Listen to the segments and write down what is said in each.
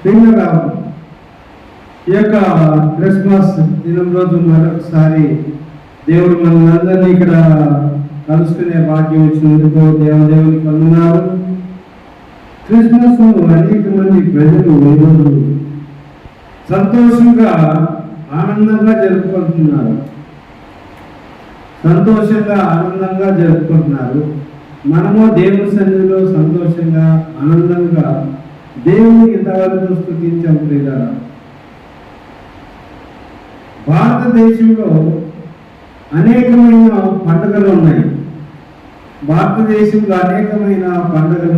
పిల్లగా ఈ యొక్క క్రిస్మస్ దినం రోజు మరొకసారి దేవుడు మనందరినీ ఇక్కడ కలుసుకునే భాగ్యం ఇచ్చినందుకు దేవునికి వందనాలు. క్రిస్మస్ అనేక మంది ప్రజలు ఈరోజు సంతోషంగా ఆనందంగా జరుపుకుంటున్నారు. ఆనందంగా జరుపుకుంటున్నారు. మనము దేవుని సన్నిధిలో సంతోషంగా ఆనందంగా దేవుని ఇంతవరకు స్తుతించాం. ప్రియులారా, భారతదేశంలో అనేకమైన పండుగలు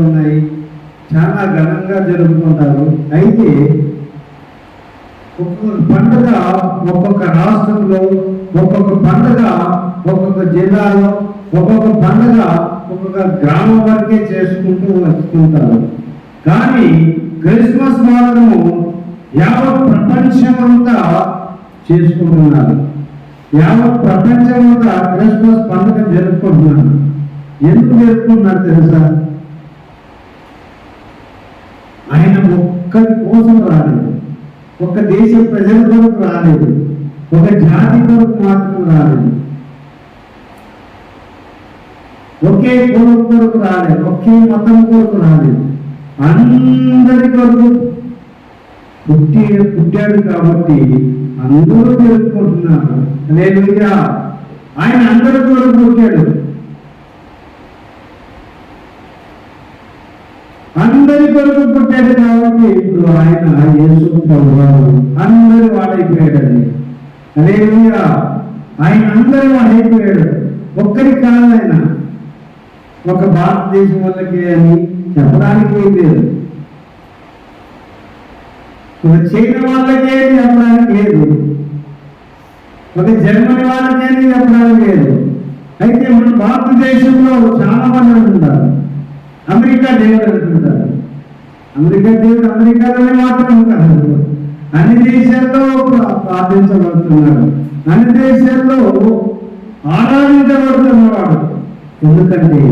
ఉన్నాయి. చాలా ఘనంగా జరుపుకుంటారు. అయితే ఒక్కొక్క పండుగ ఒక్కొక్క రాష్ట్రంలో, ఒక్కొక్క పండుగ ఒక్కొక్క జిల్లాలో, ఒక్కొక్క పండుగ ఒక్కొక్క గ్రామం వరకే చేసుకుంటూ వస్తుంటారు. కానీ క్రిస్మస్ మాత్రము యావత్ ప్రపంచమంతా చేసుకుంటున్నారు. యావత్ ప్రపంచమంతా క్రిస్మస్ పండుగ జరుపుకుంటున్నారు. ఎందుకు జరుపుకుంటున్నారు తెలుసా? ఆయన ఒక్కరి కోసం రాలేదు, ఒక దేశ ప్రజల కొరకు రాలేదు, ఒక జాతి కొరకు మాత్రం రాలేదు, ఒకే కులం కొరకు రాలేదు, ఒకే మతం కొరకు రాలేదు. అందరి కొరకు పుట్టాడు కాబట్టి అందరూ జరుపుకుంటున్నారు. హల్లెలూయా! ఆయన అందరి కొరకు పుట్టాడు, అందరి కొరకు పుట్టాడు కాబట్టి ఇప్పుడు ఆయన యేసు ప్రభువు అందరి వాడైపోయాడండి. హల్లెలూయా! ఆయన అందరి వాడైపోయాడు. ఒక్కరి కాదు, ఆయన ఒక భారతదేశం వాళ్ళకి అని చెప్పడానికి లేదు, ఒక చైనా వాళ్ళకే చెప్పడానికి లేదు, ఒక జర్మనీ వాళ్ళకే చెప్పడానికి లేదు. అయితే మన భారతదేశంలో చాలా మంది అంటుంటారు అమెరికా దేవుడు అంటుంటారు. అమెరికా దేవుడు అమెరికాలోనే మాత్రం కాదు, అన్ని దేశాల్లో ప్రార్థించబడుతున్నాడు, అన్ని దేశాల్లో ఆరాధించబడుతున్నవాడు. ఎందుకంటే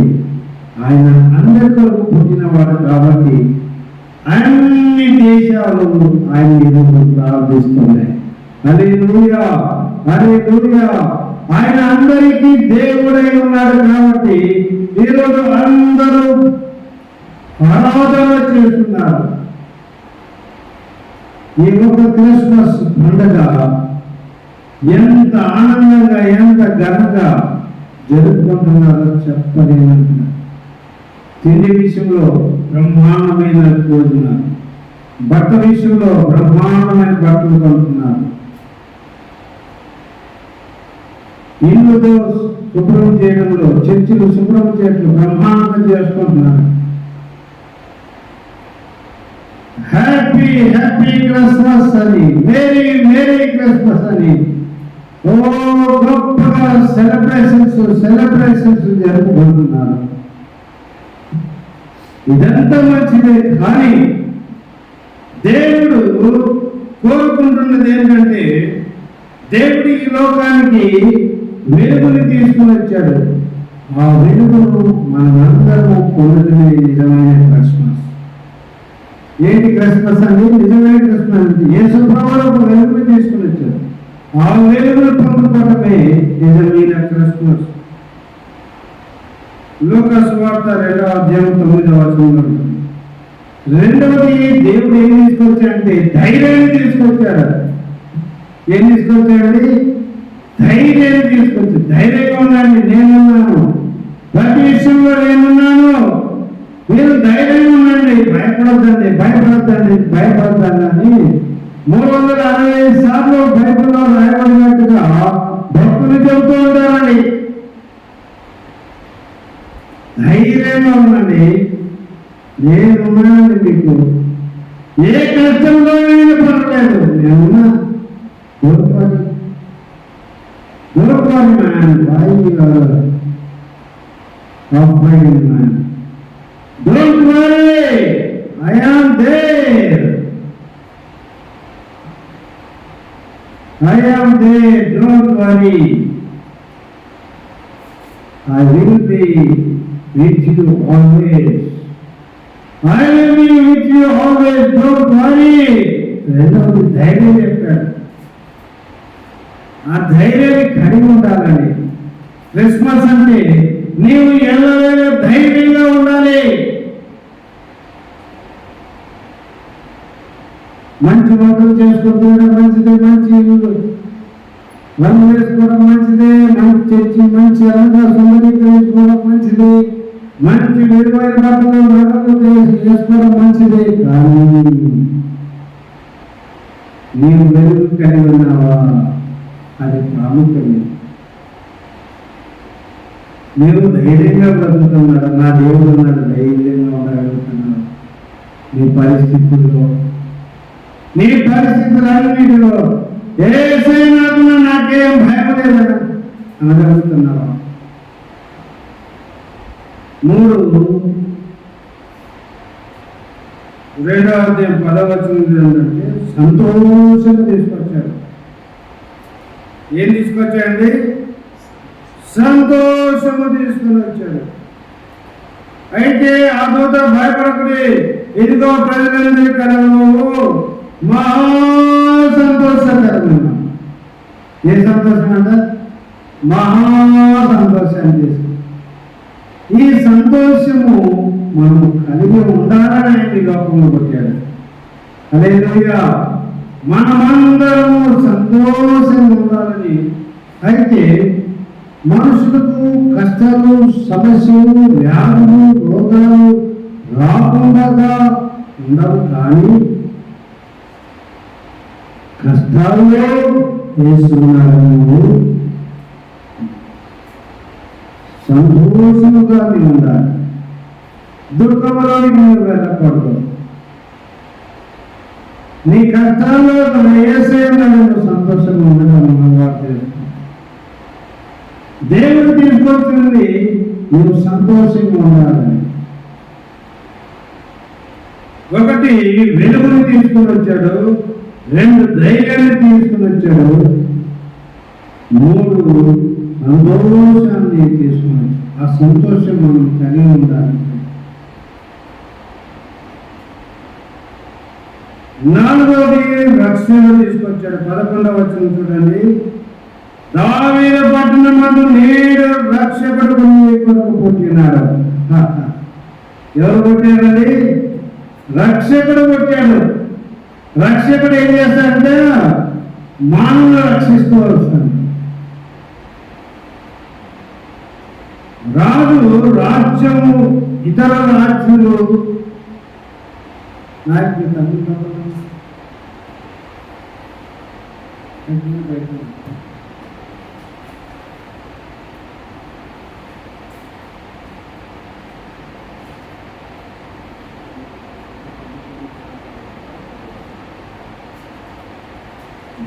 ఆయన అందరి కొరకు పుట్టినవాడు కాబట్టి అన్ని దేశాలు ఆయన ఈరోజు ప్రార్థిస్తున్నాయి. హల్లెలూయా! హల్లెలూయా! ఆయన అందరికీ దేవుడై ఉన్నాడు కాబట్టి ఈరోజు అందరూ ఆరాధన చేస్తున్నారు. ఈ ఒక క్రిస్మస్ పండుగ ఎంత ఆనందంగా, ఎంత ఘనంగా జరుపుకుంటున్నారో చెప్పలేనంటున్నారు. తిండి విషయంలో బ్రహ్మాండమైన భోజనాలు, బట్ట విషయంలో బ్రహ్మాండమైన బట్టలు కొంటున్నారు, ఇల్లుతో శుభ్రం చేయడంలో, చర్చిలు శుభ్రం చేయడంలో బ్రహ్మాండంగా చేసుకుంటున్నారు. హ్యాపీ హ్యాపీ క్రిస్మస్ అని, మేరీ మేరీ క్రిస్మస్ అని గొప్పగా సెలబ్రేషన్స్ జరుపుకుంటున్నారు. ఇదంతా మంచిదే, కానీ దేవుడు కోరుకుంటున్నది ఏంటంటే దేవుడు ఈ లోకానికి వెలుగుని తీసుకుని వచ్చాడు. ఆ వెలుగును మనమందరము పొందడమే నిజమైన క్రిస్మస్. ఏంటి క్రిస్మస్ అండి? నిజమైన క్రిస్మస్ అంటే యేసు ప్రభువు వెలుగుని తీసుకుని వచ్చాడు. ఆ వెలుగును పొందుకోవడమే నిజమైన క్రిస్మస్. లూకా సువార్త 2వ అధ్యాయం 9వ వచనంలో రెండవది దేవుడు ఏం తీసుకొచ్చాడంటే ధైర్యాన్ని తీసుకొచ్చాడు. ఏం తీసుకొచ్చాడండి? ధైర్యాన్ని తీసుకొచ్చాడు. ధైర్యంగా ఉండండి, నేనున్నాను, ప్రతి విషయంలో నేనున్నాను, మీరు ధైర్యంగా ఉండండి, భయపడద్దండి అని 365 సార్లు బైబిల్లో రాయబడినట్టుగా భక్తులు చెబుతూ ఉంటారండి. ధైర్యంగా ఉండండి, నేనున్నానండి, మీకు ఏ కష్టంలో పర్వాలేదు, నేనున్నా. Don't worry, man. Why you are afraid, man? Don't worry. I am there. I am there. Don't worry. I will be with you always. I will be with you always, don't worry. రెండవది ధైర్యం చెప్పాడు. ఆ ధైర్యాన్ని కలిగి ఉండాలని. Christmas అంటే నీవు ఎల్లవేళ ధైర్యంగా ఉండాలి. మంచి వంటలు చేసుకుంటే మంచిదే, మంచి రంగు వేసుకోవడం మంచిదే, మంచి చర్చి మంచి అలంగా సుందరీకరించుకోవడం మంచిదే, మంచి విలువైన బట్టలు నగలు వేసుకోవడం మంచిదే. కానీ నీవు వెలుగు కలిగి ఉన్నావా? అది ప్రాముఖ్యమే. నీవు ధైర్యంగా బ్రతుకుతున్నాడు, నా దేవుడు ఉన్నాడు, ధైర్యంగా ఉండగలుగుతున్నాడు. నీ పరిస్థితుల్లో, నీ పరిస్థితులన్నిటిలో ఏసైనా నాకేం భయం లేదని అనగలుగుతున్నావా? 3 2వ అధ్యాయం 10వ వచనం ఏంటంటే సంతోషం తీసుకొచ్చాడు. ఏం తీసుకొచ్చాడండి? సంతోషము తీసుకుని వచ్చాడు. అయితే ఆ దూత భయపడకుడి, ఇదిగో ప్రజలందరి కలవు మహా సంతోషకరమైన. ఏ సంతోషం అంట? మహా సంతోషాన్ని తీసుకు. ఈ సంతోషము మనం కలిగి ఉండాలని ఈ లోకంలో కొట్టాడు. హల్లెలూయా. మనమందరము సంతోషంగా ఉండాలని. అయితే మనుషులకు కష్టాలు, సమస్యలు, వ్యాధులు, రోగాలు రాకుండా ఉండవు. కానీ కష్టాల్లో వేస్తున్నాడు. సంతోషముగా నీవు ఉండాలి. దుఃఖంలోనికి నీవు వెళ్ళకూడదు. నీ కష్టాల్లో ఏసైనా సంతోషంగా ఉండడం అలవాటు చేస్తాం. దేవుడు తీసుకొచ్చింది నువ్వు సంతోషంగా ఉండాలని. 1 వెలుగుని తీసుకుని వచ్చాడు, 2 ధైర్యాన్ని తీసుకుని వచ్చాడు, 3 సంతోషాన్ని తీసుకుని వచ్చాడు. ఆ సంతోషం మనం కలిగి ఉండాలి. 4వది రక్షణ తీసుకొచ్చాడు. 11వ వచనం చూడండి. దావీదు పట్టణమందు నేడు రక్షకుడు కొరకు పుట్టినాడు. ఎవరు పుట్టారండి? రక్షకుడు పుట్టాడు. రక్షకుడు ఏం చేస్తాడంటే మానవులు రక్షిస్తూ వస్తాడు. రాజు రాజ్యము ఇతర రాజ్యులు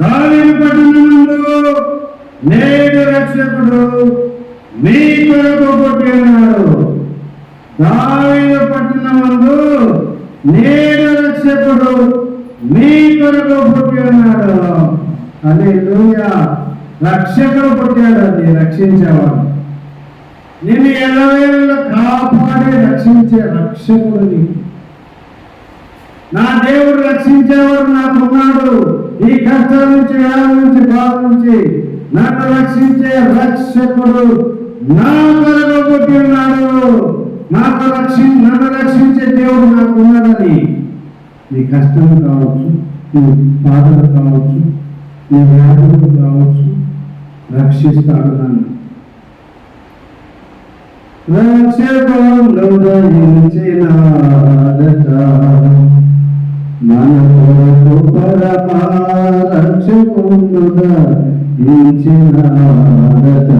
దావీదు పట్టణమందు నేడు రక్షకుడు మీ కొరకు పుట్టినాడు. దావీదు పట్టణమందు నేడు రక్షకుడు మీ కొరకు పుట్టినాడు. హల్లెలూయా. రక్షకుడు పుట్టాడు. అది రక్షించేవాడు. నిన్ను ఎల్లవేళ కాపాడి రక్షించే రక్షకుడిని. నా దేవుడు రక్షించేవాడు నాకున్నాడు. ఈ కష్టాల నుంచి, వ్యాధి నుంచి, బాధ నుంచి నన్ను రక్షించే రక్షకుడు నా కొరకు పుట్టి ఉన్నాడు. నన్ను రక్షించే దేవుడు నాకు ఉన్నాడని. నీ కష్టం కావచ్చు, నీ బాధలు కావచ్చు, నీ వ్యాధులు కావచ్చు, రక్షిస్తాడు నన్ను. రక్షకుడు దయించినాడట మన కొరకు పరమా రక్షకుడు దయించినాడట.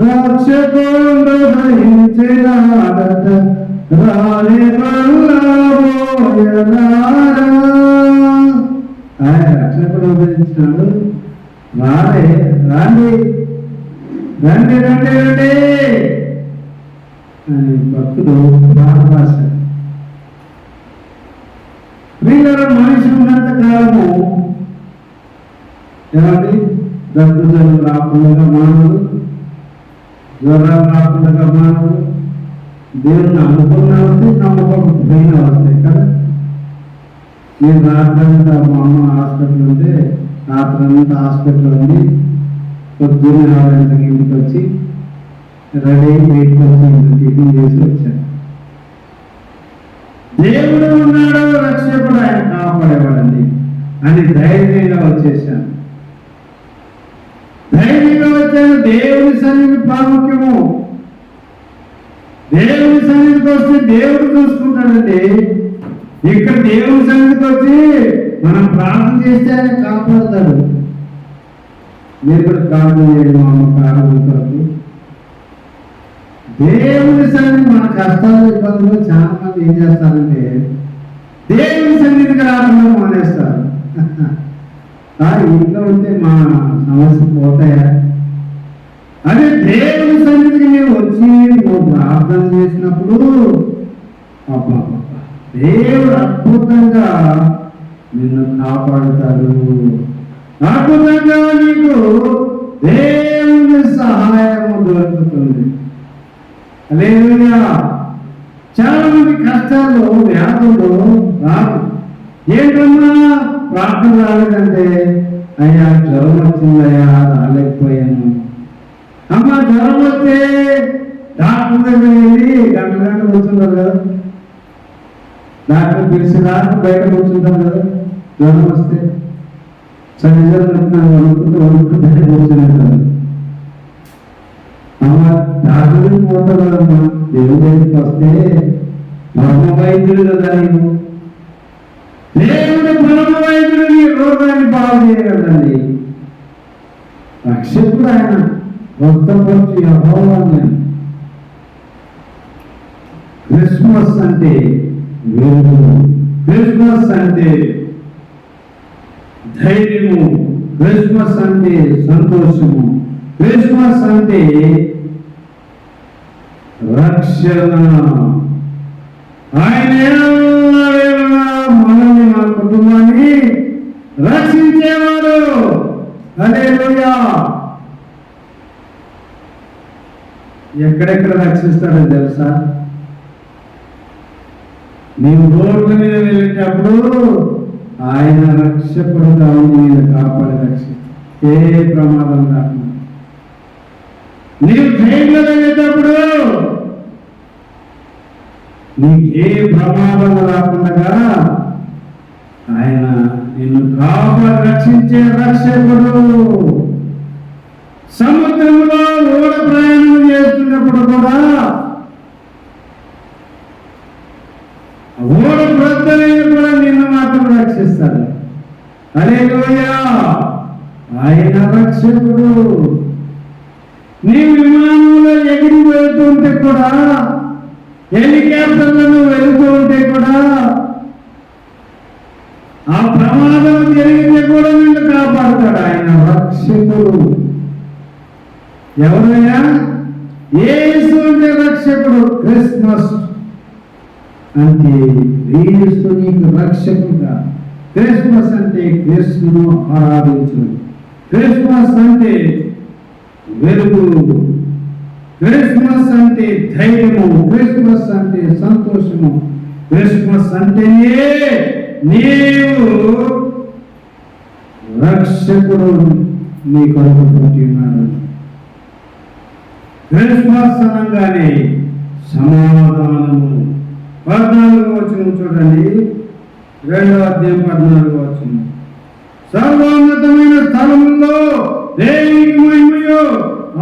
రక్షకుడు దయించినాడట రాని బల్లబోయనారా. ఆయన రక్షకుడు దయించినాడు. రాలే రండి రండి రండి రండి అని భక్తుడు భాష. వీళ్ళలో మనిషి ఉన్నంత కాలము ఏమండి దగ్గుదలు రాకుండా మానవుడు, జ్వరాలు రాకుండా మానవుడు, దేవుని నమ్ముకున్న వస్తాయి, నమ్మకపోయినా వస్తాయి కదా. నేను రాత్రంతా మా అమ్మ హాస్పిటల్ ఉంటే రాత్రంతా హాస్పిటల్ ఉంది. పొద్దున్న 6 గంటలకి ఇంటికి వచ్చి రెడీ బయటకు వచ్చి టిఫిన్ చేసి వచ్చాను. దేవుడు ఉన్నాడు, రక్షకుడు, ఆయన కాపాడేవాడండి అని ధైర్యంగా వచ్చేసాను. ధైర్యంగా వచ్చాను. దేవుని సన్నిధి ప్రాముఖ్యము. దేవుని సన్నిధికి వస్తే దేవుడు చూసుకుంటాడండి. ఇక్కడ దేవుని సన్నిధికి వచ్చి మనం ప్రార్థన చేస్తే ఆయన కాపాడుతాడు. మీరు కూడా ప్రార్థన చేయండి మా అమ్మ ప్రార్థన కొరకు. దేవుని సన్నిధి మన కష్టాలు ఇబ్బందులు చాలా మంది ఏం చేస్తారంటే దేవుని సన్నిధికి రావడం మానేస్తారు. ఇంట్లో ఉంటే మా సమస్య పోతాయా? అదే దేవుని సన్నిధికి నేను వచ్చి నువ్వు ప్రార్థన చేసినప్పుడు అబ్బా దేవుడు అద్భుతంగా నిన్ను కాపాడుతాడు. అద్భుతంగా నీకు దేవుని సహాయము దొరుకుతుంది. హల్లెలూయా. చాలా మంది కష్టాలు వ్యాధులు రాదు. ఏంటన్నా ప్రార్థన రాలేదంటే అయ్యా జ్వరం వచ్చిందయ్యా రాలేకపోయాను. అమ్మ జ్వరం వస్తే డాక్టర్ దగ్గర వెళ్ళి గంట కూర్చుంటారు కదా. డాక్టర్ పిలిచి దాకా బయట కూర్చుంటాం కదా. జ్వరం వస్తే వణుకుంటే కూర్చుంటారు. అమ్మ డాక్టర్ పోతారు కదమ్మా. దేవుడి దగ్గరికి వస్తే పరమ వైద్యుడు కదా నీవు. దేవుడు పరమ వైద్యుడు నీ రోగాన్ని బాగు చేయగలదండి. రక్షకుడు ఆయన. కొత్తపరచు యెహోవాను. క్రిస్మస్ అంటే వెలుగు, క్రిస్మస్ అంటే ధైర్యము, క్రిస్మస్ అంటే సంతోషము, క్రిస్మస్ అంటే రక్షణ. ఆయన మనల్ని మన కుటుంబాన్ని రక్షించేవాడు. హల్లెలూయా. ఎక్కడెక్కడ రక్షిస్తాడో తెలుసా? నీవు రోడ్ల మీద వెళ్ళేటప్పుడు ఆయన రక్షకుడుగా ఉండి నేను కాపాడి రక్షిస్తాడు. ఏ ప్రమాదం రాకుండా. నీవు ట్రైన్లో వెళ్ళేటప్పుడు నీకే ప్రమాదం రాకుండా ఆయన నిన్ను కాపాడి రక్షించే రక్షకుడు. సముద్రంలో ఓడ ప్రయాణం చేస్తున్నప్పుడు కూడా ఓడ ప్రద్దలైన కూడా నిన్ను మాత్రం రక్షిస్తాడు. హల్లెలూయా. ఆయన రక్షకుడు. నీ విమానంలో ఎగిరి వెళ్తుంటే కూడా, హెలికాప్టర్లను వెళుతూ ఉంటే కూడా, ఆ ప్రమాదం జరిగితే కూడా నిన్ను కాపాడుతాడు. ఆయన రక్షకుడు. ఎవరైనా యేసు అంటే రక్షకుడు. క్రిస్మస్ అంటే యేసు నీకు రక్షకుడుగా. క్రిస్మస్ అంటే క్రీస్తును ఆరాధించడం. క్రిస్మస్ అంటే వెలుగు, క్రిస్మస్ అంటే ధైర్యము, క్రిస్మస్ అంటే సంతోషము, క్రిస్మస్ అంటేనే నీవు రక్షకుడు నీ కొరకు పుట్టినాడు. క్రిస్మస్ అనగానే సమాధానము. 14వ వచనం చూడండి. 2వ అధ్యాయం 14వ వచనం. సర్వోన్నతమైన స్థలములో దేవునికి మహిమయు,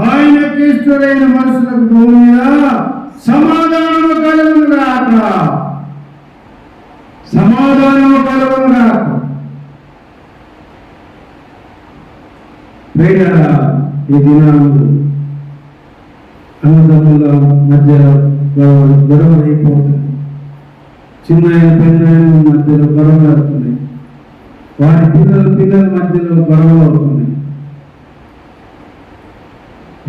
ఆయన క్రీస్తుడైన మనుషులకు భూమి మీద సమాధానము కలుగును గాక. సమాధానము కలుగును గాక. ప్రియులారా, ఈ దినాలు అన్నదమ్ముల మధ్య గొడవ అయిపోతుంది. చిన్న పెద్ద మధ్యలో గొడవలు అవుతున్నాయి. వారి పిల్లల మధ్యలో గొడవలు అవుతున్నాయి.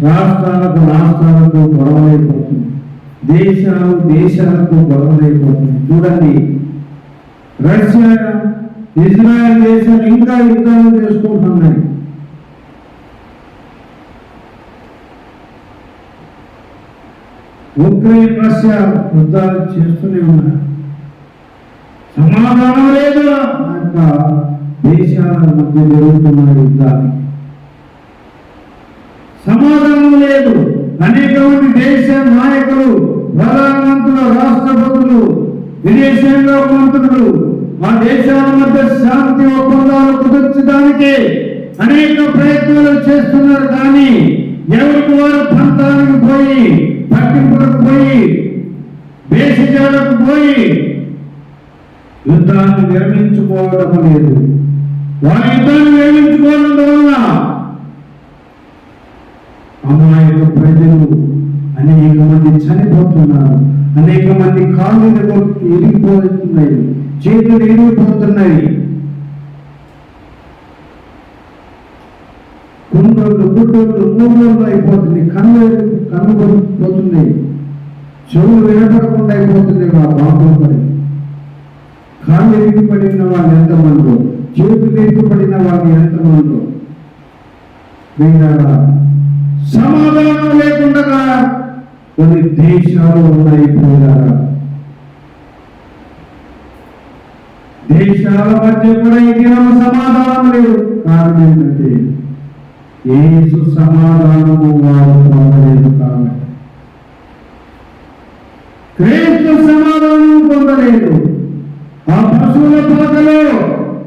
రాష్ట్రాలకు గొడవలైపోతుంది. దేశాలకు గొడవలైపోతుంది. చూడండి, రష్యా ఇజ్రాయెల్ దేశాలు ఇంకా యుద్ధాలు చేసుకుంటున్నాయి. ఉక్రెయిన్ రష్యా యుద్ధాలు చేస్తూనే ఉన్నారు. సమాధానం లేదు. దేశాల మధ్య జరుగుతున్న యుద్ధానికి సమాధానం లేదు. అనేక మంది దేశ నాయకులు, ప్రధానమంత్రులు, రాష్ట్రపతులు, విదేశాంగ మంత్రులు ఆ దేశాల మధ్య శాంతి ఒప్పందాలు కుదర్చడానికి అనేక ప్రయత్నాలు చేస్తున్నారు. కానీ ఎవరికి వారు ప్రాంతానికి పోయి, పట్టింపులకు పోయి, దేశాలకు పోయి యుద్ధాన్ని విరమించుకోవడం లేదు. వారి యుద్ధాన్ని విరమించుకోవడం వల్ల అమాయక ప్రజలు అనేక మంది చనిపోతున్నారు. అనేక మంది కాళ్ళు ఇరిగిపోతున్నాయి, చేతులు ఇరిగిపోతున్నాయి. కుండోళ్ళు, గుడ్డోళ్ళు, మూడోళ్ళు అయిపోతున్నాయి. కన్ను పోతున్నాయి, చెవులు వినపడకుండా అయిపోతున్నాయి. ఆ బాబులు పడి కాళ్ళు ఇరిగిపడిన వాళ్ళు ఎంతమందో, చేతులు ఇరిగిపడిన వాళ్ళు ఎంతమందో. సమాధానం లేకుండా కొన్ని దేశాలు ఉన్నాయి. దేశాల మధ్య కూడా ఈ దినం సమాధానం లేదు. కారణం ఏంటంటే యేసు సమాధానము వారు పొందలేదు. కాబట్టి క్రీస్తు సమాధానం పొందలేదు. ఆ పశువుల పాకలో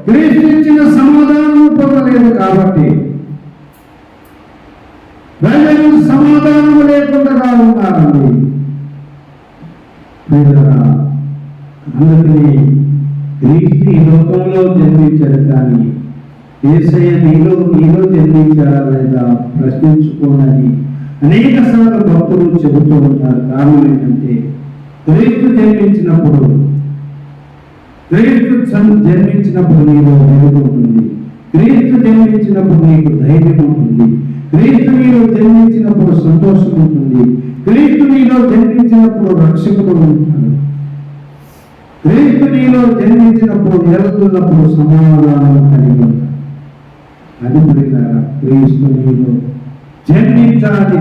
క్రీస్తు ఇచ్చిన సమాధానం పొందలేదు. కాబట్టి ప్రజలు సమాధానం లేకుండా ఉన్నారండి. అందుకని క్రీస్తు ఈ లోకంలో జన్మించారు. కానీ యేసయ్య నీలో జన్మించారా లేదా ప్రశ్నించుకోనని అనేక సార్లు భక్తులు చెబుతూ ఉంటారు. కారణం ఏంటంటే క్రీస్తు జన్మించినప్పుడు నీలో వెలుగు ఉంటుంది. క్రీస్తు జన్మించినప్పుడు నీకు ధైర్యం ఉంటుంది. క్రీస్తు నీలో జన్మించినప్పుడు సంతోషం ఉంటుంది. క్రీస్తు నీలో జన్మించినప్పుడు రక్షకుడు ఉంటాడు. క్రీస్తు నీలో జన్మించినప్పుడు ఎదుగుతున్నప్పుడు సమాధానం కలిగి ఉంటాడు. అది ప్రియులారా, క్రీస్తు నీలో జన్మించాలి.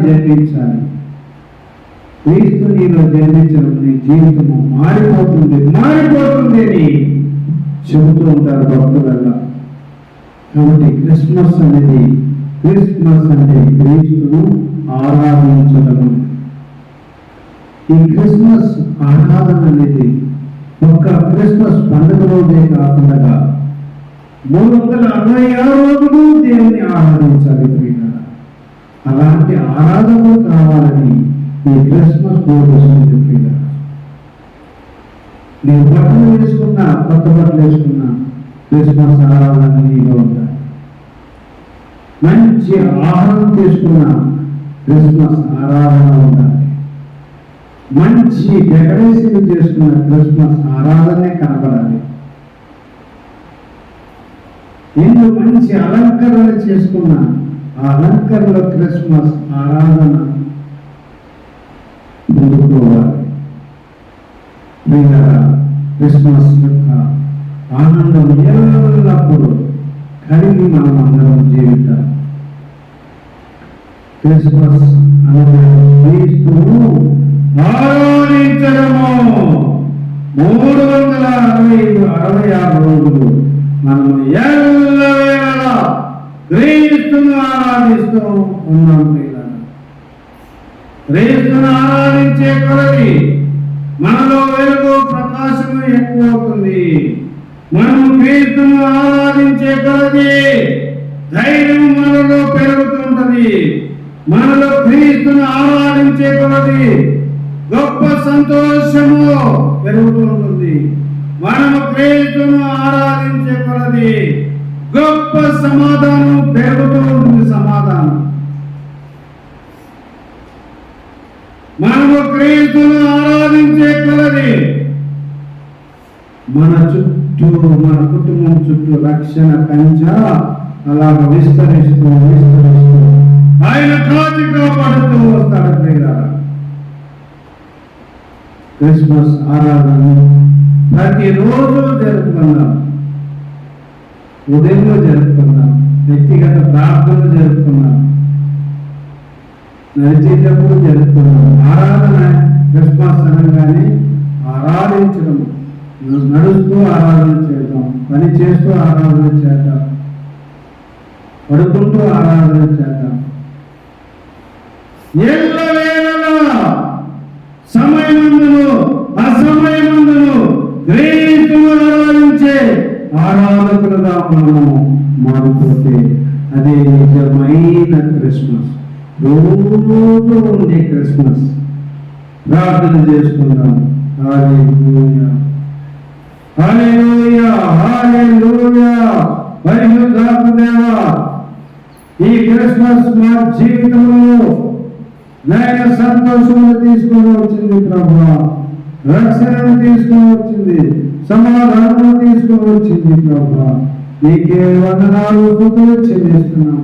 క్రీస్తు నీలో జన్మించినప్పుడు నీ జీవితము మారిపోతుంది అని చెబుతూ ఉంటారు భక్తులల్లా. కాబట్టి క్రిస్మస్ అంటే క్రీస్తును ఆరాధించడము. ఈ క్రిస్మస్ ఆరాధన అనేది ఒక్క క్రిస్మస్ పండుగ రోజే కాకుండా 366 రోజులు దేవుని ఆరాధించాలి. అలాంటి ఆరాధనలు కావాలని ఈ క్రిస్మస్ బోధిస్తుంది. నేను బట్టలు వేసుకున్నా, కొత్త బట్టలు వేసుకున్నా, క్రిస్మస్ ఆరాధన నీలో ఉండాలి. మంచి ఆహారం తీసుకున్న క్రిస్మస్ ఆరాధన ఉండాలి. మంచి డెకరేషన్ చేసుకున్న క్రిస్మస్ ఆరాధనే కనపడాలి. ఎన్నో మంచి అలంకరణ చేసుకున్న ఆ అలంకరణలో క్రిస్మస్ ఆరాధన పొందుకోవాలి. క్రిస్మస్ యొక్క ఆనందం ఎల్లప్పుడూ కలిగి మనం అందరం జీవితాం. క్రిస్మస్ అనగా క్రీస్తును ఆరాధించడము. 366 రోజులు మనం ఎల్లవేళలా క్రీస్తును ఆరాధిస్తూ ఉన్నాం. క్రీస్తును ఆరాధించే కొలది మనలో వెలుగు ప్రకాశము ఎక్కువ అవుతుంది. మనం క్రీస్తును ఆరాధించే కొలది ధైర్యం మనలో పెరుగుతుంటది. మనలో క్రీస్తును ఆరాధించే కొలది గొప్ప సంతోషము పెరుగుతుంటుంది. మనము క్రీస్తును ఆరాధించే కొలది గొప్ప సమాధానం పెరుగుతూ ఉంటుంది. సమాధానం మనము క్రీస్తును ఆరాధించే కొలది మన చుట్టూ, మన కుటుంబం చుట్టూ రక్షణ కంచె అలాగ విస్తరిస్తూ ఆయన కాచి కాపాడుతూ వస్తాడు. క్రిస్మస్ ఆరాధన ప్రతిరోజు జరుపుకున్నాం. ఉదయంలో జరుపుకున్నాం, వ్యక్తిగత ప్రార్థన జరుపుకున్నాం, నడిచేటప్పుడు జరుపుకున్నాం. ఆరాధన క్రిస్మస్ అనగానే ఆరాధించడం, నడుస్తూ ఆరాధన చేద్దాం, పని చేస్తూ ఆరాధన చేద్దాం, పడుకుంటూ ఆరాధన చేద్దాం. ఎల్లవేళలా సమయమందును అసమయమందును గ్రహించును ఆరాధించే ఆరాధకులుగా మనము మారిపోతే అదే నిజమైన క్రిస్మస్. రోజు ఉండే క్రిస్మస్. ప్రార్థన చేసుకుందాం. హల్లెలూయా, హల్లెలూయా, హల్లెలూయా. పరిశుద్ధాత్మ దేవా, ఈ క్రిస్మస్ మా జీవితంలో నేను సంతోషమును తీసుకొని వచ్చింది ప్రభా, రక్షణను తీసుకొని వచ్చింది, సమాధానము తీసుకొని వచ్చింది ప్రభా. నీకే వందనాలు స్తుతులు చెల్లిస్తున్నాము.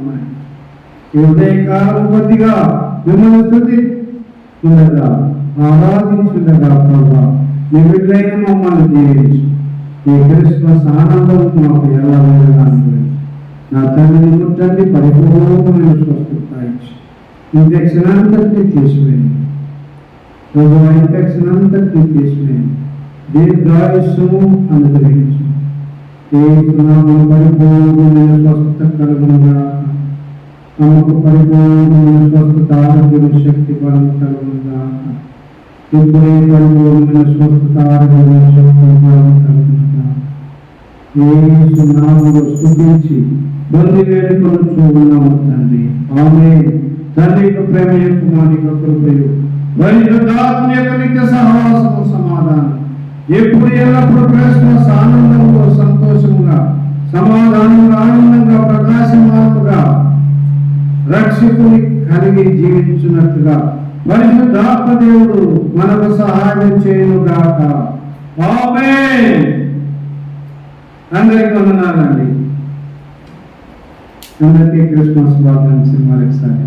ఈ ఉదయకాలం కొద్దిగా మిమ్మల్ని స్తుతించుండగా, ఆరాధించుండగా ప్రభా, నీ బిడ్డలైన మమ్మల్ని దీవించు. ఈ క్రిస్మస్ ఆనందం మాకు ఎలా వెళ్ళడానికి నా తండ్రిని ముట్టండి, పరిపూర్ణమైన స్వస్థత ఇచ్చి ఇన్ఫెక్షన్ అంతటినీ తీసివేయండి. ఇన్ఫెక్షన్ అంతటినీ తీసివేయండి. దీర్ఘాయుస్సును అనుగ్రహించు. పరిపూర్ణమైన స్వస్థత కలుగునుగా, అమ్మకు పరిపూర్ణమైన స్వస్థత, ఆరోగ్యం, శక్తి బలం కలుగునుగా. ఇప్పుడే పరిపూర్ణమైన స్వస్థత, ఆరోగ్యం, శక్తి బలం కలుగునుగా. యేసు నామములో స్తుతించి బంది వేడుకలు చూస్తున్నాము తండ్రి. ఆమేన్. తండ్రి యొక్క ప్రేమ, కుమారుని యొక్క కృపయు, పరిశుద్ధాత్మ యొక్క నిత్య సహవాసము, సమాధానం ఎప్పుడు ఎల్లప్పుడు క్రిస్మస్ ఆనందంలో, సంతోషముగా, సమాధానంగా, ఆనందంగా, ప్రకాశమానముగా రక్షకుని కలిగి జీవించున్నట్లుగా పరిశుద్ధాత్మ దేవుడు మనకు సహాయం చేయునుగాక. ఆమేన్. అందరికీ వందనాలండి. అందరికీ క్రిస్మస్ శుభాకాంక్షలు మరొకసారి.